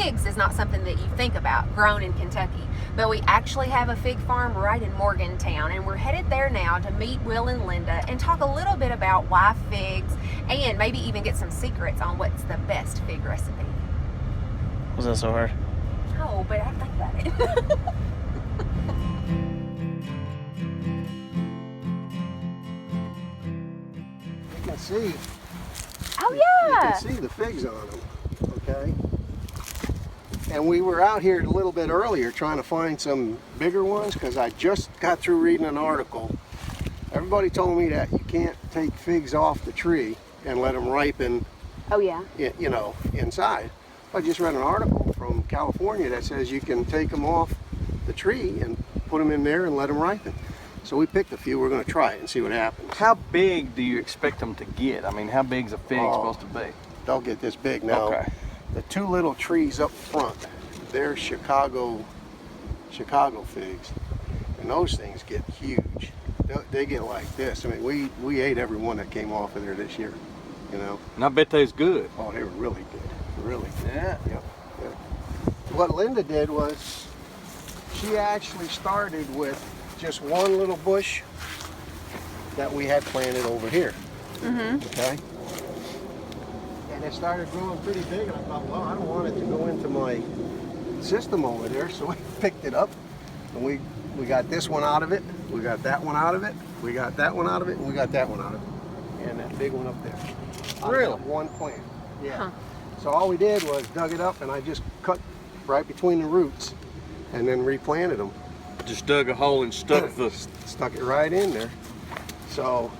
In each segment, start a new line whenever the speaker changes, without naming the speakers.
figs is not something that you think about, grown in Kentucky. But we actually have a fig farm right in Morgantown, and we're headed there now to meet Will and Linda and talk a little bit about why figs, and maybe even get some secrets on what's the best fig recipe.
Was that so hard?
Oh, but I think about it.
You can see.
Oh
You
yeah.
can see the figs on them. Okay. And we were out here a little bit earlier trying to find some bigger ones because I just got through reading an article. Everybody told me that you can't take figs off the tree and let them ripen,
Oh yeah.
you know, inside. I just read an article from California that says you can take them off the tree and put them in there and let them ripen. So we picked a few. We're going to try it and see what happens.
How big do you expect them to get? I mean, how big's a fig supposed to be?
They'll get this big now.
Okay.
The two little trees up front, they're Chicago figs, and those things get huge. They get like this. I mean, we ate every one that came off of there this year, you know.
And I bet they's good.
Oh, they were really good, really good.
Yeah.
Yep. Yep. What Linda did was she actually started with just one little bush that we had planted over here. Okay. And it started growing pretty big, and I thought, well, I don't want it to go into my system over there, so we picked it up, and we got this one out of it, we got that one out of it, we got that one out of it, and we got that one out of it, and that big one up there. Out of
Really?
that one plant. Yeah.
Huh.
So all we did was dug it up, and I just cut right between the roots, and then replanted them.
Just dug a hole and stuck
Stuck it right in there. So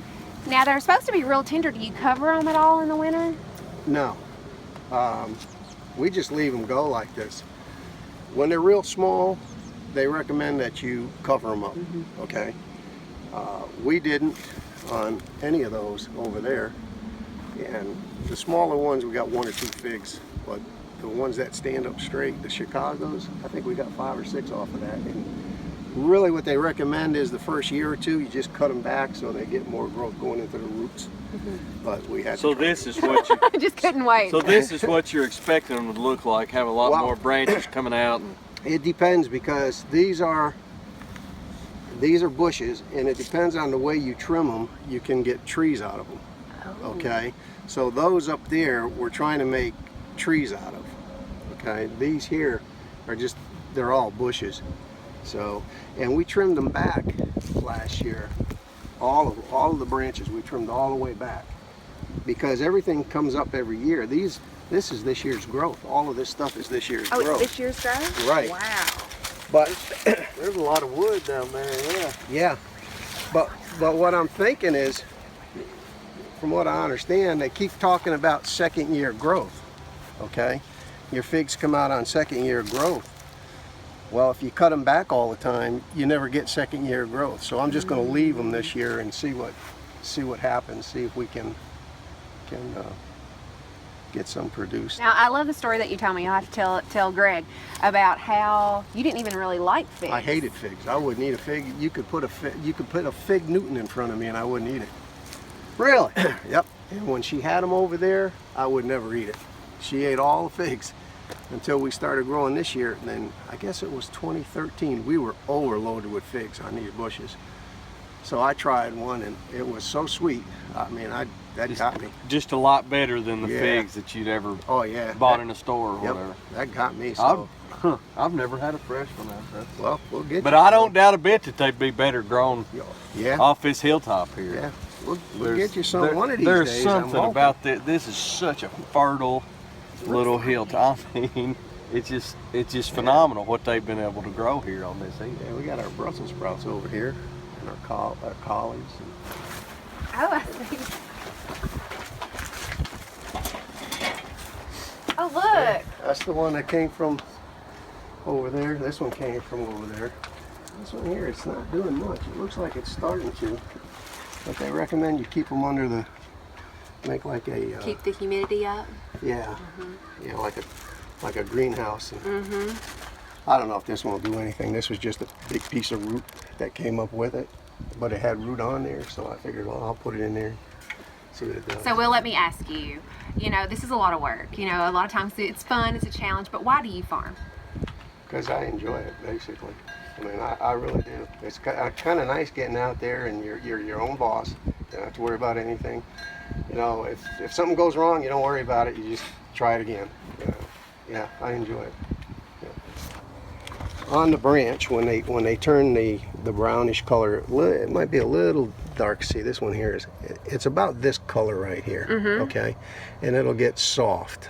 Now they're supposed to be real tender. Do you cover them at all in the winter?
no, we just leave them go like this. When they're real small, they recommend that you cover them up. Okay. We didn't on any of those over there, and the smaller ones we got 1 or 2 figs, but the ones that stand up straight, the Chicagos, I think we got 5 or 6 off of that. And really what they recommend is the first year or two you just cut them back so they get more growth going into the roots. But we had
So
to try.
this is what you.
I just couldn't wait.
So this is what you're expecting them to look like. Have a lot
Wow.
more branches coming out. And
It depends because these are bushes, and it depends on the way you trim them. You can get trees out of them.
Oh.
Okay, so those up there we're trying to make trees out of. Okay, these here are just, they're all bushes. So, and we trimmed them back last year. All of the branches we trimmed all the way back because everything comes up every year. This is this year's growth. All of this stuff is this year's
Oh,
growth.
it's this year's growth?
Right.
Wow.
But
there's a lot of wood down there. Yeah.
yeah, but what I'm thinking is, from what I understand, they keep talking about second year growth. Okay, your figs come out on second year growth. Well, if you cut them back all the time, you never get second year growth. So I'm just going to leave them this year and see what happens. See if we can get some produced.
Now, I love the story that you told me. I have to tell Greg about how you didn't even really like figs.
I hated figs. I wouldn't eat a fig. You could put a fig Newton in front of me and I wouldn't eat it.
Really?
Yep. And when she had them over there, I would never eat it. She ate all the figs until we started growing this year. And then I guess it was 2013. We were overloaded with figs on these bushes. So I tried one and it was so sweet. I mean, that got me.
Just a lot better than the
Yeah.
figs that you'd ever
Oh yeah.
bought in a store or
Yep,
whatever.
that got me. So
I've never had a fresh one.
well, we'll get.
But
you
I
some.
don't doubt a bit that they'd be better grown
Yeah.
off this hilltop here.
Yeah. We'll
There's-
get you some
there-
one of these
There's
days.
something
I'm hoping.
about this. This is such a fertile little hilltop. I mean, it's just phenomenal what they've been able to grow here on this hill.
Yeah, we got our Brussels sprouts over here and our collies.
Oh, I see. Oh, look.
That's the one that came from over there. This one came from over there. This one here, it's not doing much. It looks like it's starting to, but they recommend you keep them under the, make like a,
Keep the humidity up.
yeah, yeah, like a greenhouse. And I don't know if this one will do anything. This was just a big piece of root that came up with it, but it had root on there, so I figured, well, I'll put it in there, See what it does.
So, Will, let me ask you, you know, this is a lot of work. You know, a lot of times it's fun, it's a challenge, but why do you farm?
Because I enjoy it, basically. I mean, I really do. It's kind of nice getting out there and you're your own boss. You don't have to worry about anything. You know, if something goes wrong, you don't worry about it. You just try it again. You know? Yeah, I enjoy it. Yeah. On the branch, when they turn the brownish color, it might be a little dark. See, this one here it's about this color right here. Okay, and it'll get soft,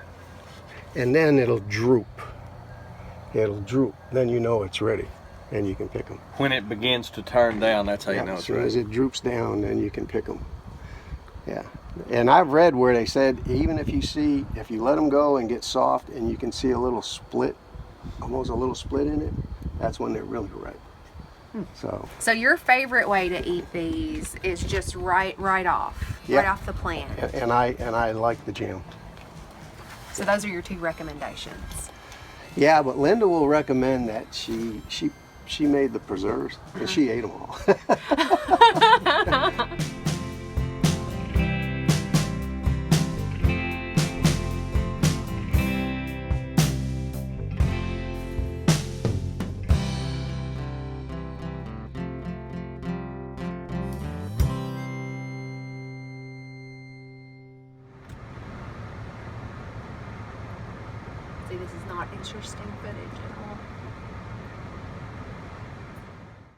and then it'll droop. It'll droop. Then you know it's ready, and you can pick them.
When it begins to turn down, that's how you know
As
it's
soon
ready.
as it droops down, then you can pick them. Yeah, and I've read where they said even if you let them go and get soft, and you can see a little split, almost a little split in it, that's when they're really ripe. So
your favorite way to eat these is just right off,
Yeah.
right off the plant.
and I like the jam.
So those are your 2 recommendations.
Yeah, but Linda will recommend that she made the preserves and she ate them all.
See, this is not interesting footage at all.